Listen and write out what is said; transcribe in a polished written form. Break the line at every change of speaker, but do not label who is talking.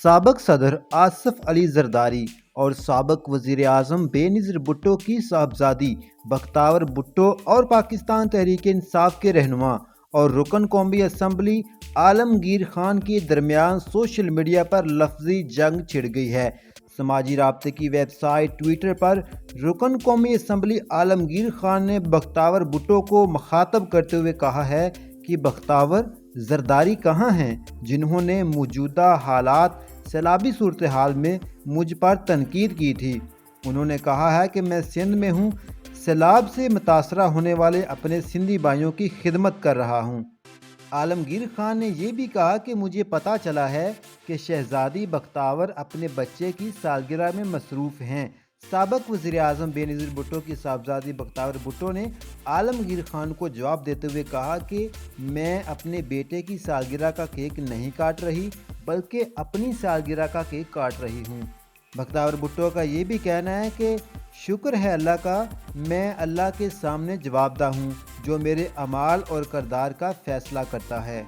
साबिक सदर आसिफ अली जरदारी और साबिक वज़ीर आज़म बेनज़ीर भुट्टो की साहबजादी बख्तावर भुट्टो और पाकिस्तान तहरीक इंसाफ के रहनुमा और रुकन कौमी असम्बली आलमगीर खान के दरमियान सोशल मीडिया पर लफ्जी जंग छिड़ गई है। समाजी राब्ते की वेबसाइट ट्विटर पर रुकन कौमी असम्बली आलमगीर खान ने बख्तावर भुट्टो को मुखातब करते हुए कहा है कि बख्तावर जरदारी कहाँ हैं जिन्होंने मौजूदा हालात सैलाबी सूरत हाल में मुझ पर तनकीद की थी। उन्होंने कहा है कि मैं सिंध में हूँ, सैलाब से मुतासरा होने वाले अपने सिंधी भाइयों की खिदमत कर रहा हूँ। आलमगीर खान ने यह भी कहा कि मुझे पता चला है कि शहजादी बख्तावर अपने बच्चे की सालगिरह में मसरूफ़ हैं। साबिक वज़ीर आज़म बेनज़ीर भुट्टो की साहबजादी बख्तावर भुट्टो ने आलमगीर खान को जवाब देते हुए कहा कि मैं अपने बेटे की सालगिरह का केक नहीं काट रही बल्कि अपनी सालगिरह का केक काट रही हूँ। बख्तावर भुट्टो का ये भी कहना है कि शुक्र है अल्लाह का, मैं अल्लाह के सामने जवाबदा हूँ जो मेरे अमाल और किरदार का फ़ैसला करता है।